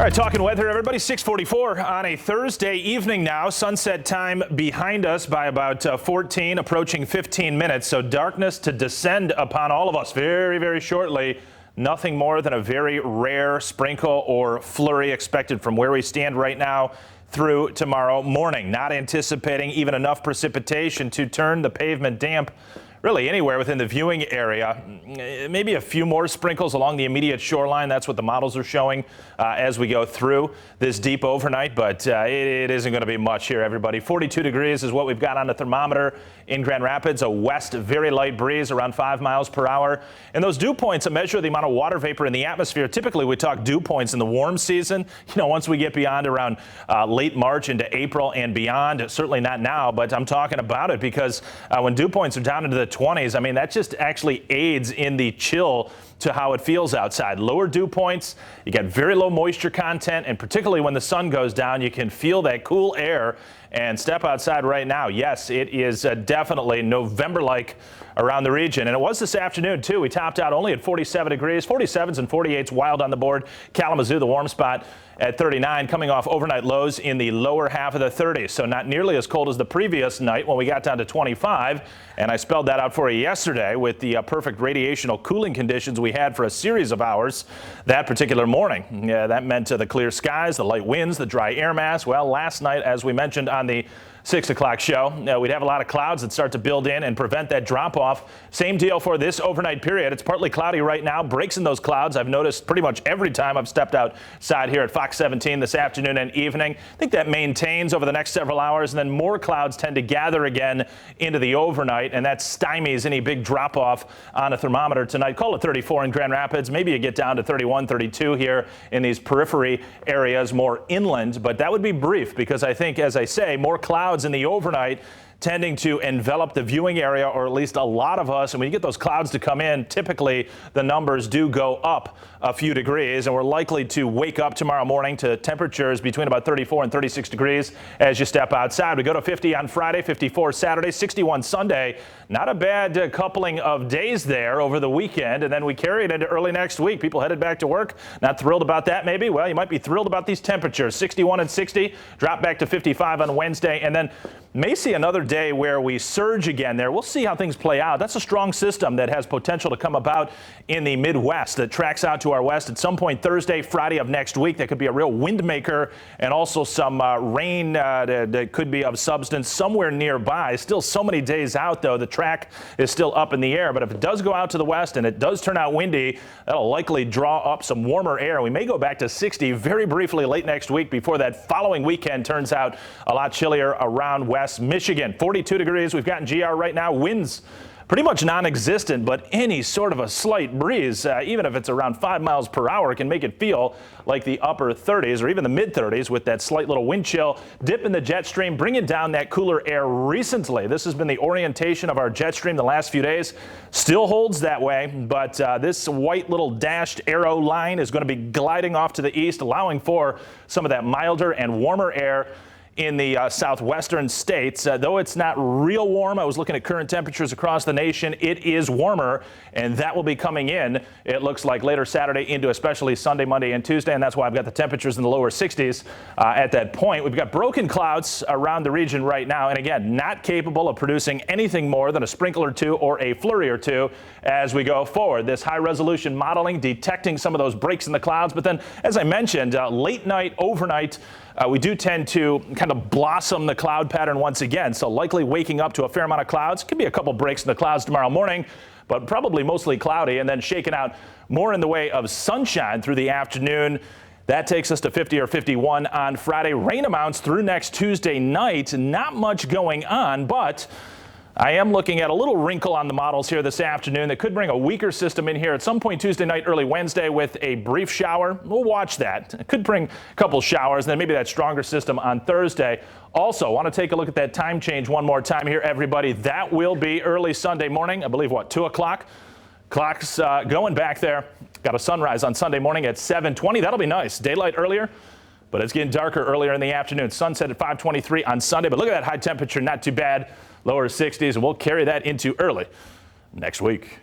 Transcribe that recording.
All right, talking weather, everybody. 6:44 on a Thursday evening now. Sunset time behind us by about 14, approaching 15 minutes. So darkness to descend upon all of us very, very shortly. Nothing more than a very rare sprinkle or flurry expected from where we stand right now through tomorrow morning. Not anticipating even enough precipitation to turn the pavement damp really anywhere within the viewing area. Maybe a few more sprinkles along the immediate shoreline. That's what the models are showing as we go through this deep overnight, but it isn't going to be much here, everybody. 42 degrees is what we've got on the thermometer in Grand Rapids. A west, very light breeze around 5 miles per hour. And those dew points measure the amount of water vapor in the atmosphere. Typically, we talk dew points in the warm season. You know, once we get beyond around late March into April and beyond, certainly not now, but I'm talking about it because when dew points are down into the 20s, I mean, that just actually aids in the chill to how it feels outside. Lower dew points, you get very low moisture content, and particularly when the sun goes down, you can feel that cool air and step outside right now. Yes, it is definitely November-like around the region, and it was this afternoon too. We topped out only at 47 degrees, 47s and 48s wild on the board. Kalamazoo, the warm spot, at 39, coming off overnight lows in the lower half of the 30s. So not nearly as cold as the previous night when we got down to 25. And I spelled that out for you yesterday with the perfect radiational cooling conditions we had for a series of hours that particular morning. Yeah, that meant the clear skies, the light winds, the dry air mass. Well, last night, as we mentioned on the 6 o'clock show, we'd have a lot of clouds that start to build in and prevent that drop off. Same deal for this overnight period. It's partly cloudy right now. Breaks in those clouds I've noticed pretty much every time I've stepped outside here at Fox 17 this afternoon and evening. I think that maintains over the next several hours, and then more clouds tend to gather again into the overnight, and that stymies any big drop off on a thermometer tonight. Call it 34 in Grand Rapids. Maybe you get down to 31, 32 here in these periphery areas more inland, but that would be brief because I think, as I say, more clouds in the overnight tending to envelop the viewing area, or at least a lot of us. And when you get those clouds to come in, typically the numbers do go up a few degrees, and we're likely to wake up tomorrow morning to temperatures between about 34 and 36 degrees as you step outside. We go to 50 on Friday, 54 Saturday, 61 Sunday. Not a bad coupling of days there over the weekend, and then we carry it into early next week. People headed back to work. Not thrilled about that, maybe? Well, you might be thrilled about these temperatures. 61 and 60, drop back to 55 on Wednesday, and then may see another day where we surge again there. We'll see how things play out. That's a strong system that has potential to come about in the Midwest that tracks out to our west at some point Thursday, Friday of next week. That could be a real wind maker, and also some rain that could be of substance somewhere nearby. Still so many days out, though. The track is still up in the air, but if it does go out to the west and it does turn out windy, that'll likely draw up some warmer air. We may go back to 60 very briefly late next week before that following weekend turns out a lot chillier around West Michigan. 42 degrees we've got in GR right now. Winds pretty much non-existent, but any sort of a slight breeze, even if it's around 5 miles per hour, can make it feel like the upper 30s or even the mid 30s with that slight little wind chill. Dip in the jet stream, bringing down that cooler air recently. This has been the orientation of our jet stream the last few days. Still holds that way, but this white little dashed arrow line is going to be gliding off to the east, allowing for some of that milder and warmer air in the southwestern states. Though it's not real warm, I was looking at current temperatures across the nation. It is warmer, and that will be coming in, it looks like, later Saturday into especially Sunday, Monday, and Tuesday, and that's why I've got the temperatures in the lower 60s at that point. We've got broken clouds around the region right now, and again, not capable of producing anything more than a sprinkle or two or a flurry or two as we go forward. This high-resolution modeling detecting some of those breaks in the clouds, but then, as I mentioned, late night, overnight, we do tend to kind of blossom the cloud pattern once again, so likely waking up to a fair amount of clouds. Could be a couple breaks in the clouds tomorrow morning, but probably mostly cloudy, and then shaking out more in the way of sunshine through the afternoon. That takes us to 50 or 51 on Friday. Rain amounts through next Tuesday night. Not much going on, but I am looking at a little wrinkle on the models here this afternoon that could bring a weaker system in here at some point Tuesday night, early Wednesday with a brief shower. We'll watch that. It could bring a couple showers, and then maybe that stronger system on Thursday. Also, want to take a look at that time change one more time here, everybody. That will be early Sunday morning. I believe, 2 o'clock? Clock's going back there. Got a sunrise on Sunday morning at 7:20. That'll be nice. Daylight earlier, but it's getting darker earlier in the afternoon. Sunset at 5:23 on Sunday, but look at that high temperature. Not too bad. Lower 60s, and we'll carry that into early next week.